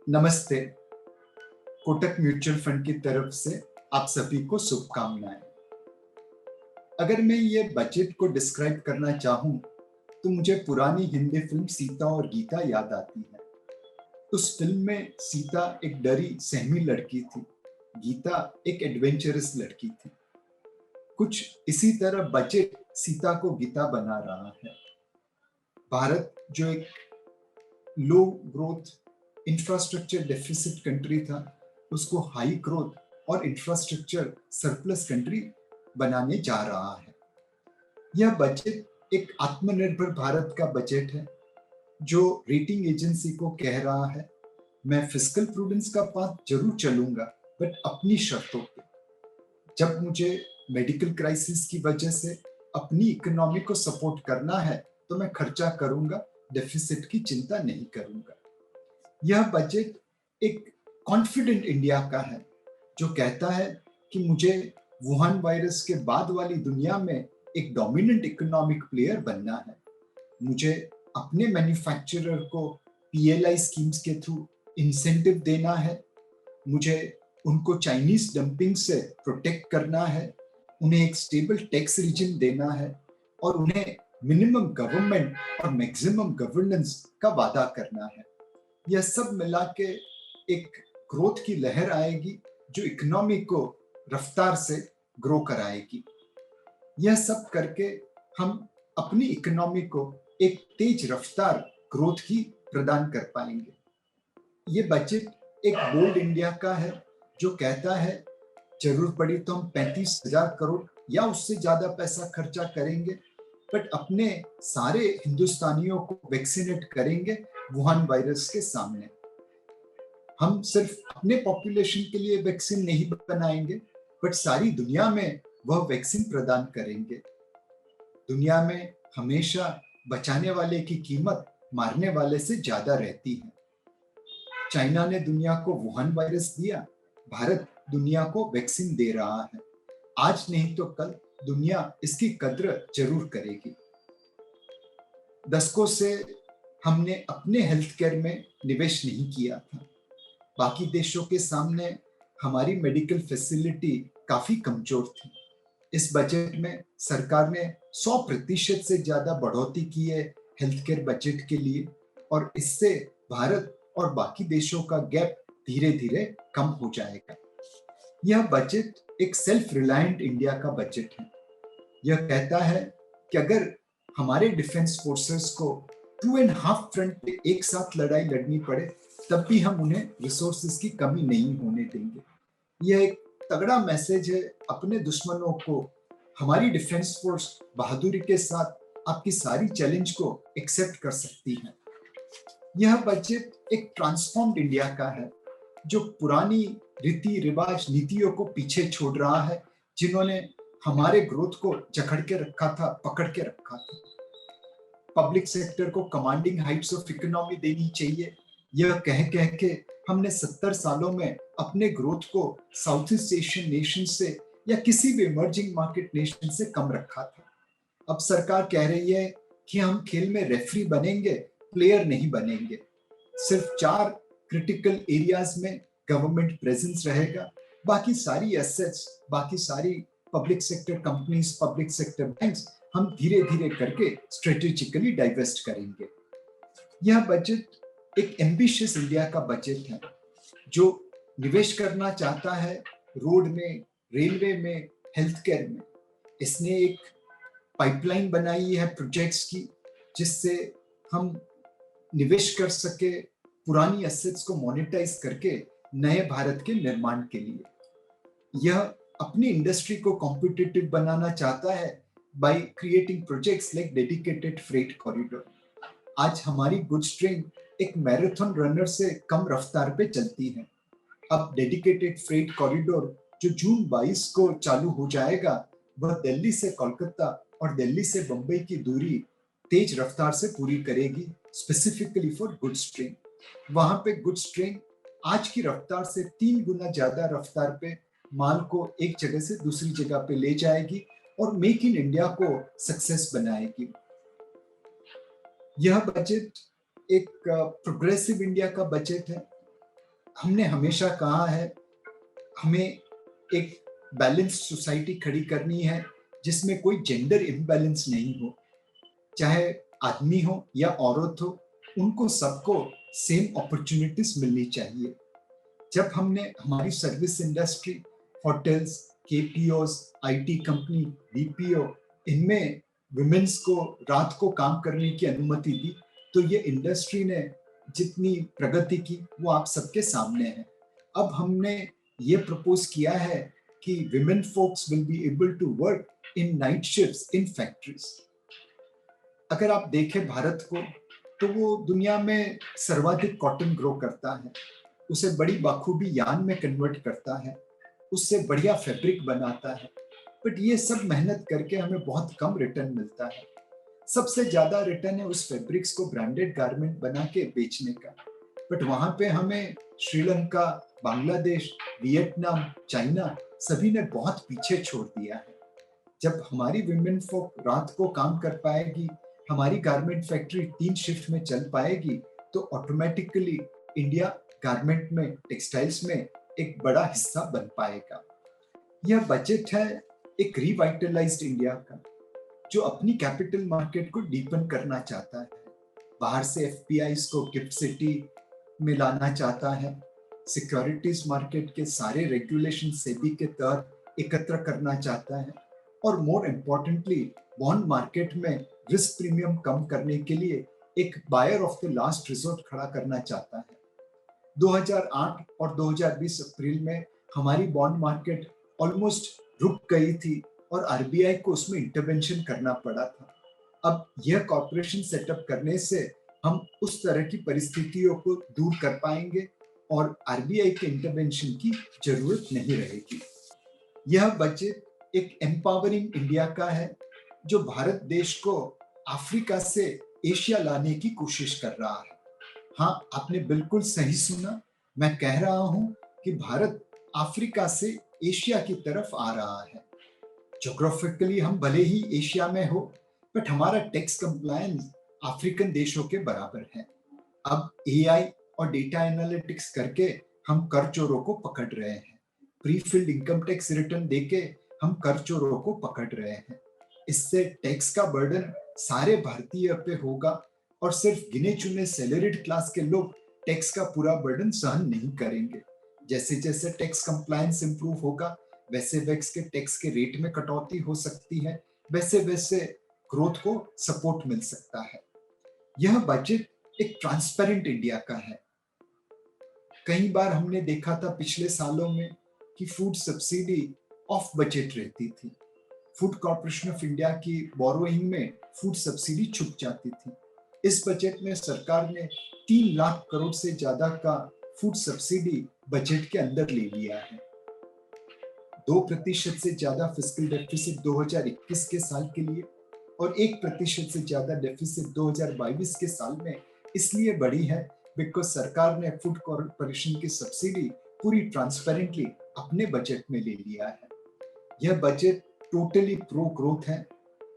नमस्ते। Kotak mutual fund की तरफ से आप सभी को शुभकामनाएं। अगर मैं ये बजट को डिस्क्राइब करना चाहूं तो मुझे पुरानी हिंदी फिल्म सीता और गीता याद आती है। उस फिल्म में सीता एक डरी सहमी लड़की थी, गीता एक एडवेंचरस लड़की थी। कुछ इसी तरह बजट सीता को गीता बना रहा है। भारत जो एक लो ग्रोथ इंफ्रास्ट्रक्चर डेफिसिट कंट्री था, उसको हाई ग्रोथ और इंफ्रास्ट्रक्चर सरप्लस कंट्री बनाने जा रहा है। यह बजट एक आत्मनिर्भर भारत का बजट है जो रेटिंग एजेंसी को कह रहा है, मैं फिस्कल प्रूडेंस का पाथ जरूर चलूंगा, बट अपनी शर्तों पे। जब मुझे मेडिकल क्राइसिस की वजह से अपनी इकोनॉमी को सपोर्ट करना है तो मैं खर्चा करूंगा, डेफिसिट की चिंता नहीं करूंगा। यह बजट एक कॉन्फिडेंट इंडिया का है जो कहता है कि मुझे वुहान वायरस के बाद वाली दुनिया में एक डोमिनेंट इकोनॉमिक प्लेयर बनना है। मुझे अपने मैन्युफैक्चरर को पीएलआई स्कीम्स के थ्रू इंसेंटिव देना है। मुझे उनको चाइनीज डंपिंग से प्रोटेक्ट करना है। उन्हें एक स्टेबल टैक्स रिजिम देना है और उन्हें मिनिमम गवर्नमेंट और मैक्सिमम गवर्नेंस का वादा करना है। यह सब मिला के एक ग्रोथ की लहर आएगी जो इकोनॉमी को रफ्तार से ग्रो कराएगी। यह सब करके हम अपनी इकोनॉमी को एक तेज रफ्तार ग्रोथ की प्रदान कर पाएंगे। ये बजट एक बोल्ड इंडिया का है जो कहता है जरूर पड़ी तो हम 35,000 करोड़ या उससे ज्यादा पैसा खर्चा करेंगे, बट अपने सारे हिंदुस्तानियों को वैक्सीनेट करेंगे वुहान वायरस के सामने। हम सिर्फ अपने पॉपुलेशन के लिए वैक्सीन नहीं बनाएंगे, बट सारी दुनिया में वह वैक्सीन प्रदान करेंगे। दुनिया में हमेशा बचाने वाले की कीमत मारने वाले से ज्यादा रहती है। चाइना ने दुनिया को वुहान वायरस दिया, भारत दुनिया को वैक्सीन दे रहा है। आज नहीं तो कल दुनिया इसकी कद्र जरूर करेगी। दशकों से हमने अपने हेल्थ केयर में निवेश नहीं किया था। बाकी देशों के सामने हमारी मेडिकल फैसिलिटी काफी कमजोर थी। इस बजट में सरकार ने 100% से ज्यादा बढ़ोतरी की है हेल्थ केयर बजट के लिए, और इससे भारत और बाकी देशों का गैप धीरे धीरे कम हो जाएगा। यह बजट एक सेल्फ रिलायंट इंडिया का बजट है। यह कहता है कि अगर हमारे डिफेंस फोर्सेस को 2.5 फ्रंट पे एक साथ लड़ाई लड़नी पड़े तब भी हम उन्हें रिसोर्सेज की कमी नहीं होने देंगे। यह एक तगड़ा मैसेज है अपने दुश्मनों को। हमारी डिफेंस फोर्स बहादुरी के साथ आपकी सारी चैलेंज को एक्सेप्ट कर सकती है। यह बजट एक ट्रांसफॉर्म्ड इंडिया का है जो पुरानी रीति रिवाज नीतियों को पीछे छोड़ रहा है, जिन्होंने हमारे ग्रोथ को जकड़ के रखा था, पकड़ के रखा था। पब्लिक सेक्टर को कमांडिंग हाइट्स ऑफ इकोनॉमी देनी चाहिए। यह कह कह के हमने 70 सालों में अपने ग्रोथ को साउथ ईस्ट एशियन नेशन से या किसी भी इमर्जिंग मार्केट नेशन से कम रखा था। अब सरकार कह रही है कि हम खेल में रेफरी बनेंगे, प्लेयर नहीं बनेंगे। सिर्फ 4 क्रिटिकल एरियाज में गवर्नमेंट प्रेजेंस रहेगा, बाकी सारी एसेट्स, बाकी सारी public sector companies, public sector banks हम धीरे धीरे करके स्ट्रेटेजिकली डाइवेस्ट करेंगे। यह बजट एक एम्बिशियस इंडिया का बजट है जो निवेश करना चाहता है रोड में, रेलवे में, हेल्थ केयर में। इसने एक पाइपलाइन बनाई है प्रोजेक्ट्स की जिससे हम निवेश कर सके पुरानी एसेट्स को मोनेटाइज करके नए भारत के निर्माण के लिए। यह अपनी इंडस्ट्री को कॉम्पिटिटिव बनाना चाहता है by creating projects like dedicated freight corridor. आज हमारी गुड्स ट्रेन एक मैराथन रनर से कम रफ्तार पे चलती है। अब डेडिकेटेड फ्रेट कॉरिडोर जो जून 22 को चालू हो जाएगा, वह दिल्ली से कोलकाता और दिल्ली से बंबई की दूरी तेज रफ्तार से पूरी करेगी, स्पेसिफिकली फॉर गुड्स ट्रेन। वहां पे गुड्स ट्रेन आज की रफ्तार से 3 गुना ज्यादा रफ्तार पे माल को एक जगह से दूसरी जगह पे ले जाएगी और मेक इन इंडिया को सक्सेस बनाएगी। यह बजट एक प्रोग्रेसिव इंडिया का बजट है हमने हमेशा कहा है, हमें एक बैलेंस्ड सोसाइटी खड़ी करनी है जिसमें कोई जेंडर इम्बैलेंस नहीं हो, चाहे आदमी हो या औरत हो, उनको सबको सेम अपॉर्चुनिटीज मिलनी चाहिए। जब हमने हमारी service industry, hotels, KPOs, IT company, BPO, इनमें वुमेन्स को रात को काम करने की अनुमति दी, तो ये इंडस्ट्री ने जितनी प्रगति की वो आप सबके सामने है। अब हमने ये प्रपोज किया है कि women folks will be able to work in night shifts in factories. अगर आप देखें भारत को, तो वो दुनिया में सर्वाधिक कॉटन ग्रो करता है, उसे बड़ी बखूबी यान में कन्वर्ट करता है, उससे बढ़िया फैब्रिक बनाता है, बट ये सब मेहनत करके हमें बहुत कम रिटर्न मिलता है। सबसे ज्यादा रिटर्न है उस फैब्रिक्स को ब्रांडेड गारमेंट बना के बेचने का, बट वहां पे हमें श्रीलंका, बांग्लादेश, वियतनाम, चाइना सभी ने बहुत पीछे छोड़ दिया है। जब हमारी विमेन फोक रात को काम कर पाएगी, हमारी गारमेंट फैक्ट्री 3 शिफ्ट में चल पाएगी, तो ऑटोमेटिकली इंडिया गारमेंट में, टेक्सटाइल्स में एक बड़ा हिस्सा बन पाएगा। यह बजट है एक रिवाइटलाइज्ड इंडिया का, जो अपनी कैपिटल मार्केट को डीपन करना चाहता है, बाहर से एफपीआईज को गिफ्ट सिटी में लाना चाहता है, सिक्योरिटीज मार्केट के सारे रेगुलेशन सेबी के तहत एकत्र करना चाहता है, और मोर इम्पोर्टेंटली बॉन्ड मार्केट में रिस्क प्रीमियम कम करने के लिए एक buyer of the last resort खड़ा करना चाहता है। 2008 और 2020 अप्रैल में हमारी बॉन्ड मार्केट ऑलमोस्ट रुक गई थी और आरबीआई को उसमें इंटरवेंशन करना पड़ा था। अब यह कॉर्पोरेशन सेटअप करने से हम उस तरह की परिस्थितियों को दूर कर पाएंगे और आरबीआई के इंटरवेंशन की जरूरत नहीं रहेगी। यह बजट एक एम्पावरिंग इंडिया का है, जो भारत देश को अफ्रीका से एशिया लाने की कोशिश कर रहा है। हाँ, आपने बिल्कुल सही सुना, मैं कह रहा हूं कि भारत अफ्रीका से एशिया की तरफ आ रहा है। ज्योग्राफिकली हम भले ही एशिया में हो, बट हमारा टैक्स कंप्लायंस अफ्रीकन देशों के बराबर है। अब एआई और डेटा एनालिटिक्स करके हम कर चोरों को पकड़ रहे हैं, pre filled income tax return देके हम कर चोरों को पकड़ रहे हैं। इससे टैक्स का बर्डन सारे भारतीय पे होगा और सिर्फ गिने चुने सैलरीड क्लास के लोग टैक्स का पूरा बर्डन सहन नहीं करेंगे। जैसे जैसे टैक्स कंप्लायंस इंप्रूव होगा, वैसे वैसे के टैक्स के रेट में कटौती हो सकती है, वैसे वैसे ग्रोथ को सपोर्ट मिल सकता है। यह बजट एक ट्रांसपेरेंट इंडिया का है। कई बार हमने देखा था पिछले सालों में कि फूड सब्सिडी ऑफ बजट रहती थी। फूड कॉर्पोरेशन ऑफ इंडिया की बोरोइंग में फूड सब्सिडी छुप जाती थी। इस बजट में सरकार ने 3 लाख करोड़ से ज्यादा का फूड सब्सिडी बजट के अंदर ले लिया है। 2% से ज्यादा फिस्कल डेफिसिट 2021 के साल के लिए और 1% से ज्यादा डेफिसिट 2022 के साल में इसलिए बढ़ी है बिकॉज सरकार ने फूड कॉर्पोरेशन की सब्सिडी पूरी ट्रांसपेरेंटली अपने बजट में ले लिया है। यह बजट टोटली प्रो ग्रोथ है।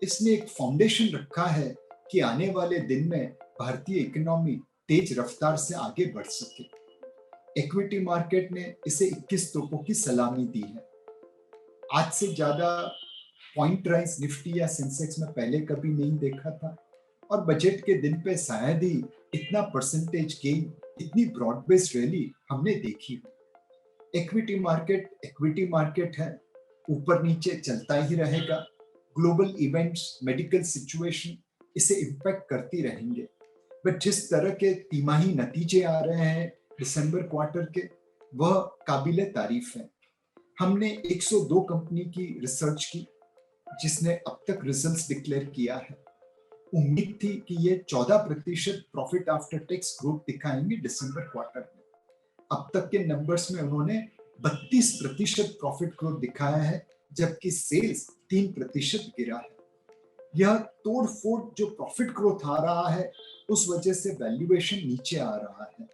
इसने एक फाउंडेशन रखा है कि आने वाले दिन में भारतीय इकोनॉमी तेज रफ्तार से आगे बढ़ सके। इक्विटी मार्केट ने इसे 21 तोपों की सलामी दी है। आज से ज्यादा पॉइंट राइज निफ्टी या सेंसेक्स में पहले कभी नहीं देखा था, और बजट के दिन पे शायद ही इतना परसेंटेज गेन, इतनी ब्रॉड बेस्ड रैली हमने देखी। इक्विटी मार्केट है, ऊपर नीचे चलता ही रहेगा। ग्लोबल इवेंट्स, मेडिकल सिचुएशन इसे इम्पैक्ट करती रहेंगे, बट जिस तरह के तिमाही नतीजे आ रहे हैं दिसंबर क्वार्टर के, वह काबिले तारीफ है। हमने 102 कंपनी की रिसर्च की जिसने अब तक रिजल्ट्स डिक्लेयर किया है। उम्मीद थी कि ये 14% प्रॉफिट आफ्टर टैक्स ग्रोथ दिखाएंगे दिसंबर क्वार्टर में। अब तक के नंबर्स में उन्होंने 32% प्रॉफिट ग्रोथ दिखाया है, जबकि सेल्स 3% गिरा है। यह तोड़फोड़ जो प्रॉफिट ग्रोथ आ रहा है, उस वजह से वैल्यूएशन नीचे आ रहा है।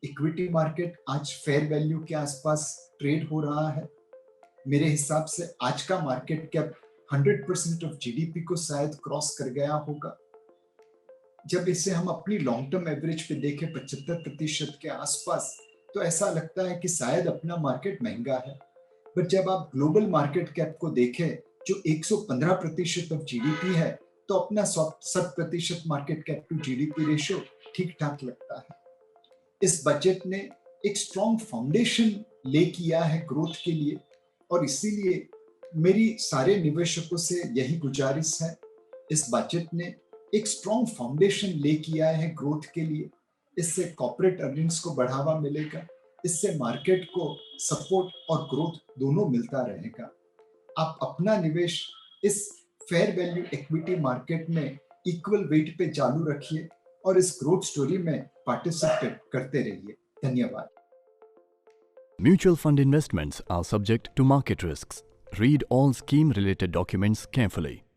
इक्विटी मार्केट आज फेयर वैल्यू के आसपास ट्रेड हो रहा है। मेरे हिसाब से आज का मार्केट कैप 100% ऑफ जीडीपी को शायद क्रॉस कर गया होगा। जब इसे हम अपनी लॉन्ग टर्म एवरेज पे देखें 75% के आसपास, तो ऐसा लगता है कि शायद अपना मार्केट महंगा है। पर जब आप ग्लोबल मार्केट कैप को देखें जो 115% ऑफ जीडीपी है, तो अपना 100% market cap to GDP ratio ठीक ठाक लगता है। इस बजट ने एक स्ट्रॉन्ग फाउंडेशन ले किया है ग्रोथ के लिए, और इसीलिए मेरी सारे निवेशकों से यही गुजारिश है, इस बजट ने एक स्ट्रॉन्ग फाउंडेशन ले किया है ग्रोथ के लिए। इससे कॉर्पोरेट अर्निंग्स को बढ़ावा मिलेगा, इससे मार्केट को सपोर्ट और ग्रोथ दोनों मिलता रहेगा। आप अपना निवेश इस फेयर वैल्यू इक्विटी मार्केट में इक्वल वेट पे चालू रखिए और इस ग्रोथ स्टोरी में पार्टिसिपेट करते रहिए। धन्यवाद। Mutual fund investments are subject to market risks. Read all scheme related documents carefully.